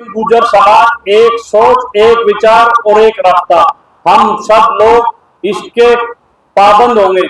गुर्जर समाज एक सोच, एक विचार और एक रास्ता। हम सब लोग इसके पाबंद होंगे।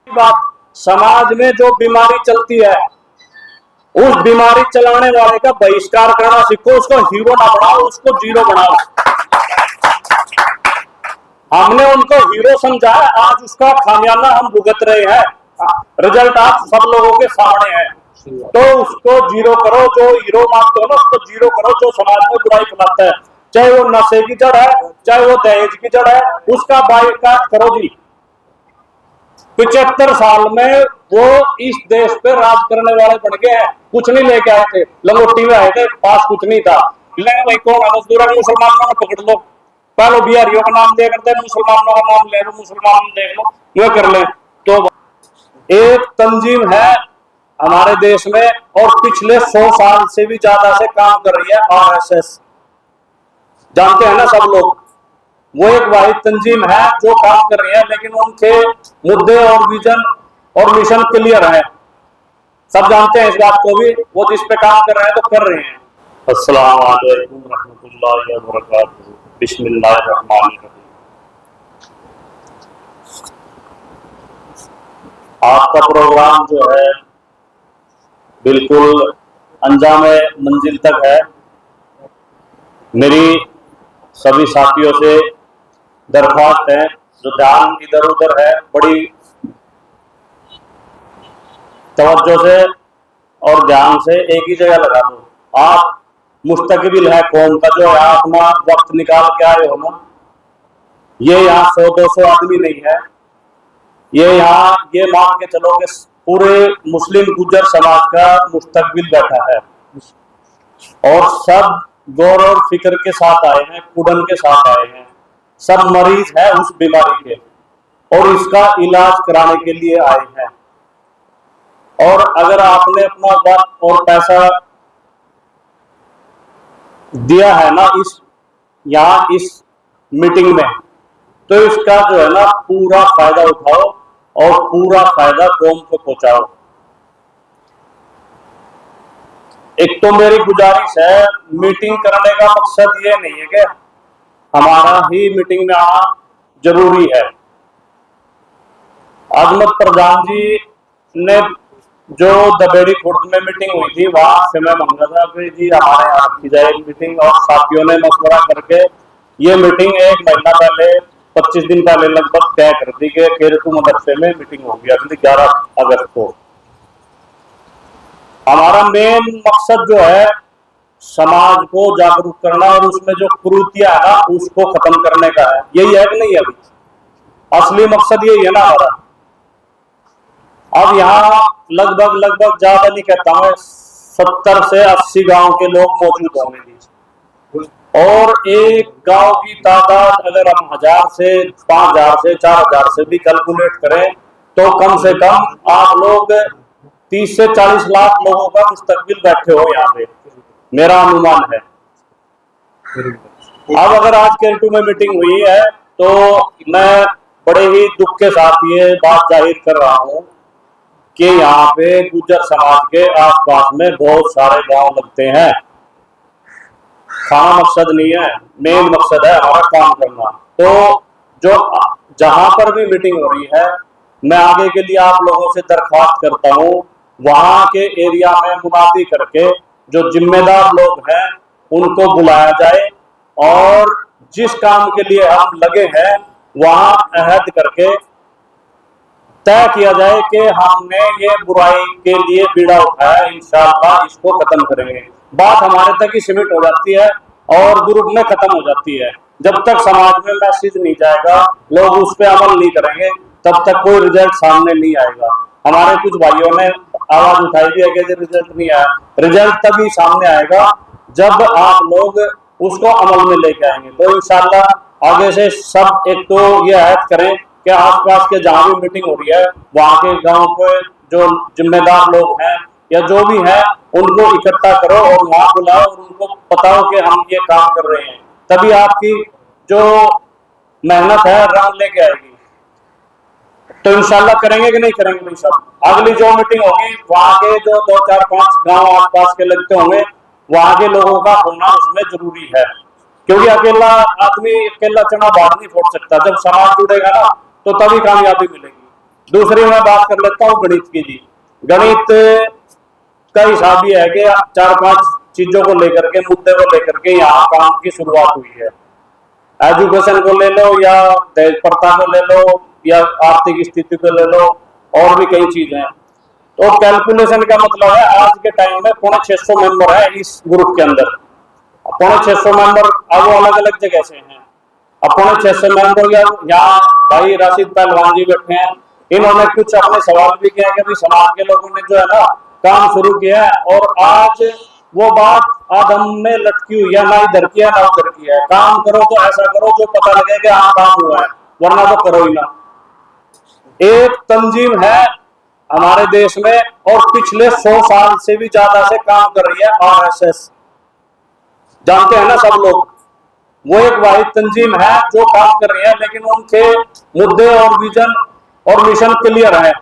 बात समाज में जो बीमारी चलती है उस बीमारी चलाने वाले का बहिष्कार करना सीखो। उसको हीरो ना बनाओ, उसको जीरो बनाओ। हमने उनको हीरो समझा है, आज उसका खामियाजा हम भुगत रहे हैं। रिजल्ट आप सब लोगों के सामने है। तो उसको जीरो करो। जो हीरो मानते हो ना उसको जीरो करो, जो समाज में बुराई फैलाता है, चाहे वो नशे की जड़ है, चाहे वो दहेज की जड़ है, उसका बाइकाट करो जी। 75 साल में वो इस देश पे राज करने वाले बन गए हैं। कुछ नहीं लेके आए थे, लंगोटी में आए थे, पास कुछ नहीं था। ले भाई कौन है मजदूर, मुसलमानों को पकड़ लो, पहले बिहारियों का नाम दिया करते हैं, मुसलमानों का नाम ले लो, मुसलमान देख लो, वो कर ले। तो एक तंजीम है हमारे देश में और पिछले 100 साल से भी ज्यादा से काम कर रही है, आरएसएस। जानते हैं ना सब लोग। वो एक वाहिद तंजीम है जो काम कर रही है, लेकिन उनके मुद्दे और विजन और मिशन क्लियर है। सब जानते हैं इस बात को भी। वो जिस पे काम कर रहे हैं तो कर रहे हैं। अस्सलाम वालेकुम रहमतुल्लाहि व बरकातहू। बिस्मिल्लाहिर्रहमानिर्रहीम। आपका प्रोग्राम जो है बिल्कुल अंजामे मंजिल तक है। मेरी सभी साथियों से दरख्वास्त है, जो ध्यान इधर उधर है, बड़ी तवज्जो से और ध्यान से एक ही जगह लगा दो। आप मुस्तकबिल है कौम का, जो है अपना वक्त निकाल के आए हो ना। ये यहाँ 100-200 आदमी नहीं है। ये यहाँ ये मान के चलो कि पूरे मुस्लिम गुर्जर समाज का मुस्तकबिल बैठा है और सब गौर और फिक्र के साथ आए हैं, कुड़न के साथ आए हैं। सब मरीज है उस बीमारी के और इसका इलाज कराने के लिए आए हैं। और अगर आपने अपना वक्त और पैसा दिया है ना यहाँ इस मीटिंग में, तो इसका जो है ना पूरा फायदा उठाओ और पूरा फायदा कौम को पहुंचाओ। एक तो मेरी गुजारिश है, मीटिंग करने का मकसद ये नहीं है कि हमारा ही मीटिंग में आना जरूरी है। अजमत प्रधान जी ने जो दबेड़ी खुर्द में मीटिंग हुई थी, वहां से मैं मांगा था कि जी हमारे यहाँ की जाए मीटिंग, और साथियों ने मशवरा करके ये मीटिंग 1 महीना पहले 25 दिन पहले लगभग तय कर दी कि केरतू मदरसे में मीटिंग होगी अगली 11 अगस्त को। हमारा मेन मकसद जो है समाज को जागरूक करना और उसमें जो कुरीतियां है ना उसको खत्म करने का है। यही है कि नहीं? अभी असली मकसद यही है ना हमारा। अब यहाँ लगभग ज्यादा नहीं कहता मैं, 70 से 80 गांव के लोग मौजूद होंगे। और एक गांव की तादाद अगर हम 1000 से 5000 से 4000 से भी कैलकुलेट करें तो कम से कम आप लोग 30 से 40 लाख लोगों का मुस्तकबिल बैठे हो यहाँ पे, मेरा अनुमान है। अब अगर आज केरटू में मीटिंग हुई है तो मैं बड़े ही दुख के साथ ये बात जाहिर कर रहा हूँ कि यहाँ पे गुर्जर समाज के आसपास में बहुत सारे गांव लगते हैं। खाना मकसद नहीं है, मेन मकसद है हमारा काम करना। तो जो जहां पर भी मीटिंग हो रही है, मैं आगे के लिए आप लोगों से दरख्वास्त करता हूं, वहां के एरिया में मुनादी करके जो जिम्मेदार लोग हैं उनको बुलाया जाए और जिस काम के लिए हम लगे हैं वहां अहद करके तय किया जाए कि हमने ये बुराई के लिए बीड़ा उठाया, इंशाअल्लाह इसको खत्म करेंगे। बात हमारे तक ही सीमित हो जाती है और ग्रुप में खत्म हो जाती है। जब तक समाज में मैसेज नहीं जाएगा, लोग उस पर अमल नहीं करेंगे, तब तक कोई रिजल्ट सामने नहीं आएगा। हमारे कुछ भाइयों ने आवाज उठाई भी है कि रिजल्ट नहीं आया। रिजल्ट तभी सामने आएगा जब आप लोग उसको अमल में लेके आएंगे। तो इंशाअल्लाह आगे से सब एक तो ये अहद करें कि आसपास के जहां भी मीटिंग हो रही है वहां के गांव के जो जिम्मेदार लोग हैं या जो भी है उनको इकट्ठा करो और वहां बुलाओ और उनको बताओ कि हम ये काम कर रहे हैं। तभी आपकी जो मेहनत है रंग लेके आएगी। तो इंशाल्लाह करेंगे कि नहीं करेंगे भाई साहब? अगली जो मीटिंग होगी वहां के जो 2-4-5 गांव आसपास के लगते होंगे वहां के लोगों का होना उसमें जरूरी है, क्योंकि अकेला आदमी अकेला चना बाढ़ नहीं फोड़ सकता। जब समाज जुड़ेगा ना तो तभी कामयाबी मिलेगी। दूसरी मैं बात कर लेता हूँ गणित की जी। गणित का हिसाब ये है कि 4-5 चीजों को लेकर के, मुद्दे को लेकर के यहाँ काम की शुरुआत हुई है। एजुकेशन को ले लो, या दहेज प्रथा को ले लो, या आर्थिक स्थिति को ले लो, और भी कई चीजें हैं। तो कैलकुलेशन का मतलब है आज के टाइम में 650 मेंबर है इस ग्रुप के अंदर। 650 मेंबर अब वो अलग अलग जगह से हैं। अब 650 मेंबर यहाँ भाई राशिद पहलवान जी बैठे हैं, इन्होंने कुछ अपने सवाल भी किया कि भाई समाज के लोगों ने जो है ना काम शुरू किया है, और आज वो बात आदम में लटकी हुई है, ना इधर किया ना उधर किया है। काम करो तो ऐसा करो जो पता लगे कि हाँ काम हुआ है, वरना तो करो ही ना। एक तंजीम है हमारे देश में और पिछले 100 साल से भी ज्यादा से काम कर रही है, आरएसएस, जानते हैं ना सब लोग। वो एक वाहिद तंजीम है जो काम कर रही है, लेकिन उनके मुद्दे और विजन और मिशन क्लियर है,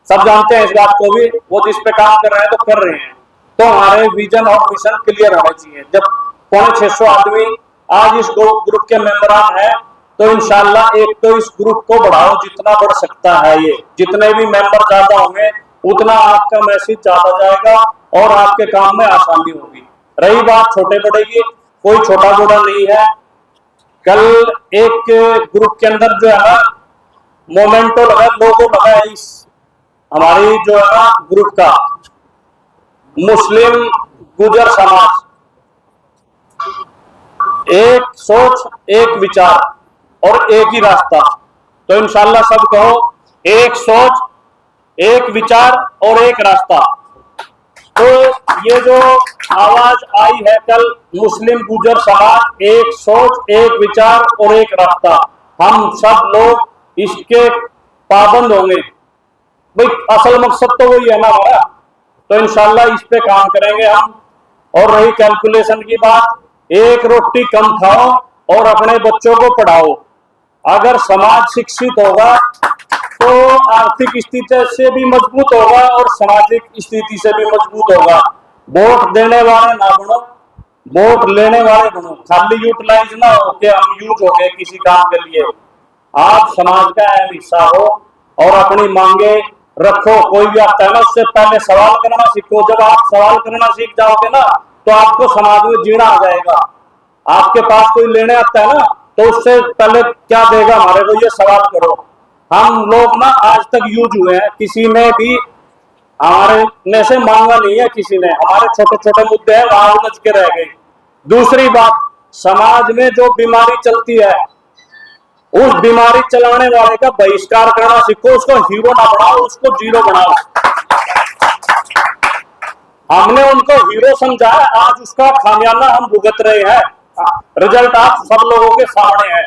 सब जानते हैं इस बात को भी। वो जिस पे काम कर रहे हैं तो कर रहे हैं, तो हमारे विजन और मिशन क्लियर होने चाहिए। जब 650 आदमी आज इस ग्रुप के मेंबरान है, तो इंशाल्लाह एक तो इस ग्रुप को बढ़ाओ जितना बढ़ सकता है। ये जितने भी मेंबर ज्यादा होंगे उतना आपका मैसेज ज्यादा जाएगा और आपके काम में आसानी होगी। रही बात छोटे बड़े की, कोई छोटा बड़ा नहीं है। कल एक ग्रुप के अंदर जो है ना मोमेंटो लगा, लोगो लगा है इस हमारी जो है ना ग्रुप का, मुस्लिम गुजर समाज, एक सोच एक विचार और एक ही रास्ता। तो इंशाल्लाह सब कहो, एक सोच एक विचार और एक रास्ता। तो ये जो आवाज आई है कल, मुस्लिम गुजर समाज, एक सोच एक विचार और एक रास्ता, हम सब लोग इसके पाबंद होंगे। भाई असल मकसद तो वही है ना हमारा, तो इंशाल्लाह इस पे काम करेंगे हम। और रही कैलकुलेशन की बात, एक रोटी कम खाओ और अपने बच्चों को पढ़ाओ। अगर समाज शिक्षित होगा तो आर्थिक स्थिति से भी मजबूत होगा और सामाजिक स्थिति से भी मजबूत होगा। वोट देने वाले ना बनो, वोट लेने वाले बनो। खाली यूटिलाइज ना हो कि हम यूज हो गए किसी काम के लिए। आप समाज का अहम हिस्सा हो और अपनी मांगे रखो। कोई भी आता है ना, उससे पहले सवाल करना सीखो। जब आप सवाल करना सीख जाओगे ना तो आपको समाज में जीना आ जाएगा। आपके पास कोई लेने आता है ना, तो उससे पहले क्या देगा हमारे को, ये सवाल करो। हम लोग ना आज तक यूज हुए हैं, किसी ने भी हमारे में से मांगा नहीं है, किसी ने। हमारे छोटे छोटे मुद्दे हैं वहां उलझ के रह गए। दूसरी बात, समाज में जो बीमारी चलती है उस बीमारी चलाने वाले का बहिष्कार करना सीखो। उसको हीरो ना बनाओ, उसको जीरो बनाओ। हमने उनको हीरो समझा है, आज उसका खामियाजा हम भुगत रहे हैं। रिजल्ट आप सब लोगों के सामने है।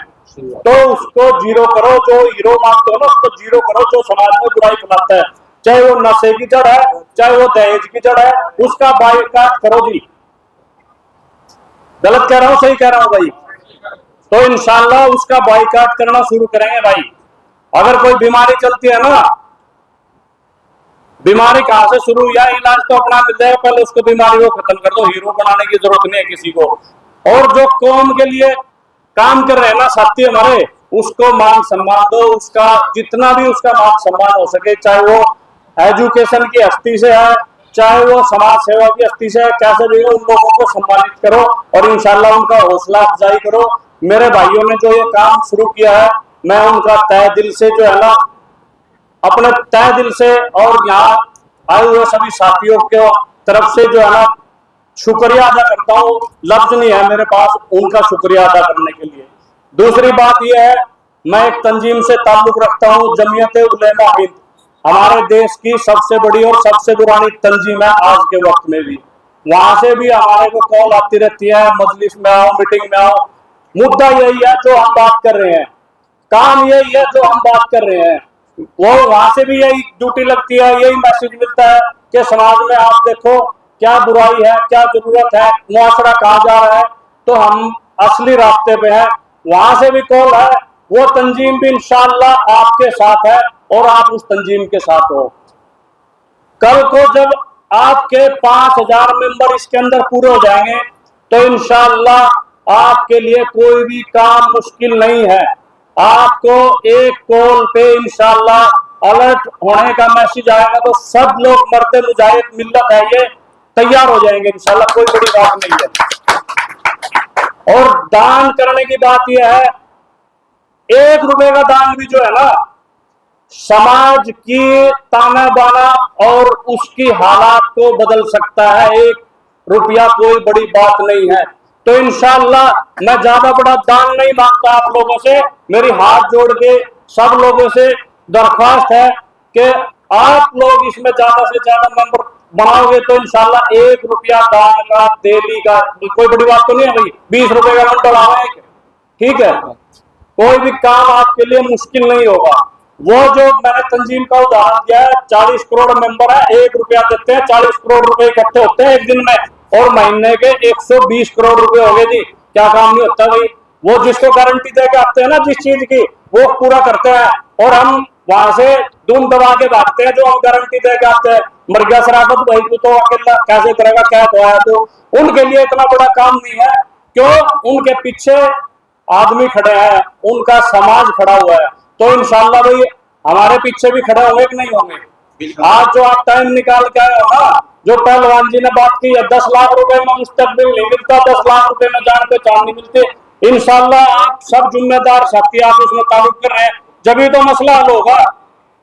तो उसको जीरो करो, जो हीरो मानते हो ना उसको जीरो करो, जो समाज में बुराई फैलाता है। चाहे वो नशे की जड़ है, चाहे वो दहेज की जड़ है, उसका बाइकाट करो जी। गलत कह रहा हूं सही कह रहा हूं भाई? तो इंशाल्लाह उसका बाइकाट करना शुरू करेंगे भाई। अगर कोई बीमारी चलती है ना, बीमारी कहां से शुरू हुई है, इलाज तो अपना मिल जाएगा, पहले उसको बीमारी को खत्म कर दो। हीरो बनाने की जरूरत नहीं है किसी को। और जो कौम के लिए काम कर रहे हैं ना साथी हमारे, उसको मान सम्मान दो। उसका जितना भी उसका मान सम्मान हो सके, चाहे वो एजुकेशन की हस्ती से है, चाहे वो समाज सेवा की हस्ती से है, कैसे भी हो, उन लोगों को सम्मानित करो और इंशाल्लाह उनका हौसला अफजाई करो। मेरे भाइयों ने जो ये काम शुरू किया है, मैं उनका तहे दिल से जो है ना, अपने तहे दिल से और यहाँ आए हुए सभी साथियों के तरफ से जो है ना शुक्रिया अदा करता हूँ। लफ्ज नहीं है मेरे पास उनका शुक्रिया अदा करने के लिए। दूसरी बात यह है, मैं एक तंजीम से ताल्लुक रखता हूँ, जमीयत उलेमा हिंद, हमारे देश की सबसे बड़ी और सबसे पुरानी तंजीम है आज के वक्त में भी। वहां से भी हमारे को कॉल आती रहती है, मजलिस में आओ, मीटिंग में आओ। मुद्दा यही है जो हम बात कर रहे हैं, काम यही है जो हम बात कर रहे हैं। वो वहां से भी यही ड्यूटी लगती है, यही मैसेज मिलता है कि समाज में आप देखो क्या बुराई है, क्या जरूरत है, मुआशरा कहाँ जा रहा है, तो हम असली रास्ते पे हैं। वहां से भी कॉल है, वो तंजीम भी इंशाअल्लाह आपके साथ है और आप उस तंजीम के साथ हो। कल को जब आपके 5,000 मेंबर इसके अंदर पूरे हो जाएंगे तो इंशाअल्लाह आपके लिए कोई भी काम मुश्किल नहीं है। आपको एक कॉल पे इंशाअल्लाह अलर्ट होने का मैसेज आएगा तो सब लोग मर्द मुजाहिद मिल्लत है ये तैयार हो जाएंगे इंशाअल्लाह, कोई बड़ी बात नहीं है। और दान करने की बात यह है, 1 रुपए का दान भी जो है ना समाज की ताना बाना और उसकी हालात को बदल सकता है। 1 रुपया कोई बड़ी बात नहीं है। तो इंशाअल्लाह मैं ज्यादा बड़ा दान नहीं मांगता आप लोगों से, मेरी हाथ जोड़ के सब लोगों से दरख्वास्त है कि आप लोग इसमें ज्यादा से ज्यादा मेंबर बनाओगे तो इंशाअल्लाह 1 रुपया दान का डेली का कोई बड़ी बात तो नहीं है भाई, 20 रुपए का नोट डाला, ठीक है, कोई भी काम आपके लिए मुश्किल नहीं होगा। वो जो मैंने तंजीम का उदाहरण दिया है, 40 करोड़ मेंबर है, 1 रुपया देते हैं, 40 करोड़ रुपए इकट्ठे होते हैं एक दिन में, और महीने के 120 करोड़ रुपए हो गए जी। क्या काम नहीं होता भाई? वो जिसको गारंटी दे के आते हैं ना जिस चीज की, वो पूरा करते हैं, और हम वहां से दून दबा के भागते हैं जो हम गारंटी दे के आते हैं। मर गया शराफत भाई को तो अकेला कैसे करेगा, क्या तो है, तो उनके लिए इतना बड़ा काम नहीं है। क्यों? उनके पीछे आदमी खड़े हैं, उनका समाज खड़ा हुआ है। तो इंशाअल्लाह भाई हमारे पीछे भी खड़े होंगे कि नहीं होंगे? आज जो आप टाइम निकाल के आए हो ना, जो पहलवान जी ने बात की है 10 लाख रुपए में मुस्तकबिल नहीं मिलता, 10 लाख रुपए में जान पहचान नहीं मिलते। इंशाअल्लाह आप सब जिम्मेदार साथी आप उसमें ताल्लुक कर रहे हैं, जब तो मसला हल होगा।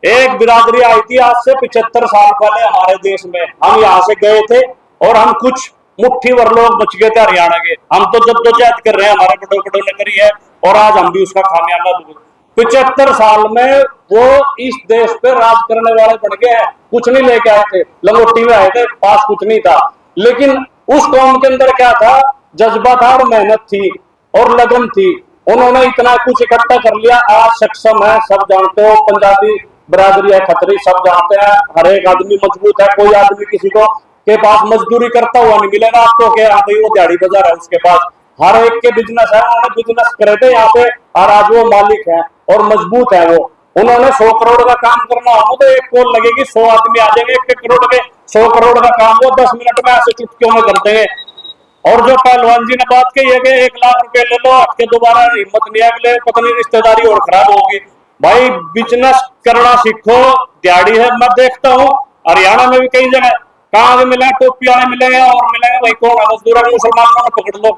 एक बिरादरी आई थी आज से 75 साल पहले हमारे देश में, हम यहाँ से गए थे और हम कुछ मुट्ठी भर लोग बच गए थे हरियाणा के। हम तो जद्दोजहद कर रहे हैं, हमारे बड़ों बड़ों ने करी है और आज हम भी उसका खामियाजा भुगत। 75 साल में वो इस देश पे राज करने वाले बन गए हैं। कुछ नहीं लेके आए थे, लंगोटी में आए थे, पास कुछ नहीं था, लेकिन उस कौम के अंदर क्या था? जज्बा था और मेहनत थी और लगन थी। उन्होंने इतना कुछ इकट्ठा कर लिया, आज सक्षम है। सब जानते हो पंजाबी बिरादरी है खतरी, सब जानते हैं, हर एक आदमी मजबूत है। कोई आदमी किसी को के पास मजदूरी करता हुआ नहीं मिलेगा आपको कि हाँ भाई वो दिहाड़ी बाजार है उसके पास। हर एक के बिजनेस है, उन्होंने बिजनेस करे थे यहाँ पे और आज वो मालिक है और मजबूत है वो। उन्होंने 100 करोड़ का काम करना हो तो एक कॉल लगेगी, 100 आदमी आ जाएंगे, 1 करोड़ के 100 करोड़ का काम वो 10 मिनट में ऐसे चुटकियों में कर देंगे। और जो पहलवान जी ने बात कही है कि 1 लाख रुपए ले लो, आपके दोबारा हिम्मत नहीं है, पता नहीं रिश्तेदारी और खराब होगी। भाई बिजनेस करना सीखो, दिहाड़ी है। मैं देखता हूँ हरियाणा में भी कई जगह कहाँ भी मिले, टोपी वाले मिलेंगे और मिलेंगे भाई कौन है मजदूर, मुसलमानों को पकड़ लो,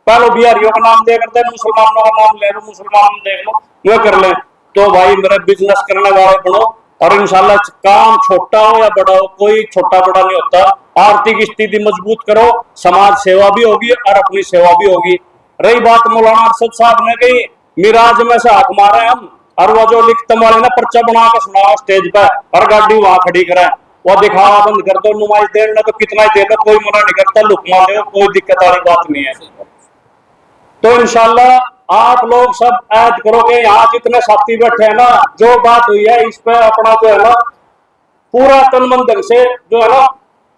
पहले बिहारियों का नाम दिया करते हैं, मुसलमानों का नाम ले लो, मुसलमान देख लो, वो कर ले। तो भाई मेरे बिजनेस करने वाले बनो और इंशाल्लाह काम छोटा हो या बड़ा हो, कोई छोटा बड़ा नहीं होता। आर्थिक स्थिति मजबूत करो, समाज सेवा भी होगी और अपनी सेवा भी होगी। रही बात मौलाना अरशद साहब ने कही मिराज में से हाथ मारे हम, और वो जो लिखते वाले ना पर्चा बना के सुनाओ स्टेज पर और गाड़ी वहां खड़ी करे, वो दिखावा बंद कर दो, नुमाइश देना तो कितना ही दे दो, कोई मना नहीं करता, लुकमा दो, कोई दिक्कत वाली बात नहीं है। तो इंशाल्लाह आप लोग सब ऐड करोगे, यहाँ जितने साथी बैठे हैं ना, जो बात हुई है इस पे अपना जो है ना पूरा तन मन धन से जो है ना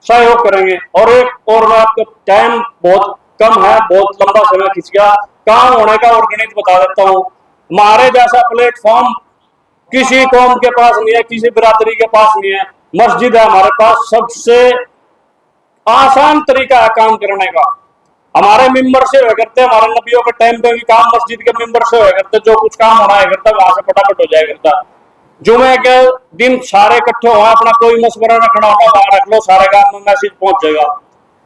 सहयोग करेंगे। और एक और मैं आपको, टाइम बहुत कम है, बहुत लंबा समय खिंच गया, काम होने का और गणित बता देता हूँ। हमारे जैसा प्लेटफॉर्म किसी कौम के पास नहीं है, किसी बिरादरी के पास नहीं है। मस्जिद है हमारे पास, सबसे आसान तरीका है काम करने का। हमारे मेंबर से हुआ करते, हमारे नबियों के टाइम पे भी काम मस्जिद के मेंबर से हुआ करते, जो कुछ काम होना है करता वहां से फटाफट हो जाया करता। जुमे के दिन सारे इकट्ठे हो, अपना कोई मशवरा रखना होगा वहां रख लो, सारे गांव में मैसेज पहुंच जाएगा।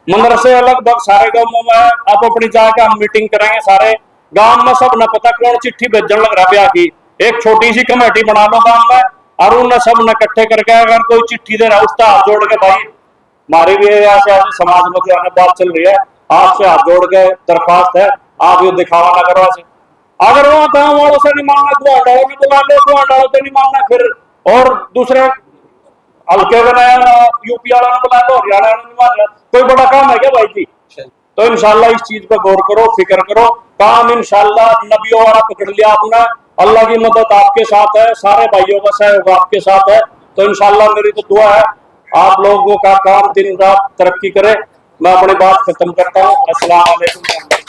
मदरसे अलग बग सारे गाँवों में आप अपनी जाके हम मीटिंग करेंगे, सारे गांव में सब न पता कौन चिट्ठी भेजन लग रहा ब्याह की, एक छोटी सी कमेटी बना लो गांव में और उन सब न इकट्ठे करके अगर कोई चिट्ठी दे रहा है उसका हाथ जोड़ के, भाई हमारी भी ऐसे समाज में जो बात चल रही है, आपसे हाथ जोड़ के दरखास्त है आप ये दिखावा ना करो। अगर वहां गाँव वालों से नहीं मानना, दुआ डालो नहीं बुला लो, दुआ डालो तो नहीं मानना, फिर और दूसरे हल्के बनाया यूपी वाला ने बुला लो, हरियाणा ने नहीं मानना, कोई बड़ा काम है क्या भाई जी? तो इंशाल्लाह इस चीज पर गौर करो, फिक्र करो, काम इंशाल्लाह नबियों वाला पकड़ लिया आपने, अल्लाह की मदद आपके साथ है, सारे भाइयों का सहयोग आपके साथ है। तो इंशाल्लाह मेरी तो दुआ है आप लोगों का काम दिन रात तरक्की करे। मैं अपनी बात खत्म करता हूँ। अस्सलाम वालेकुम।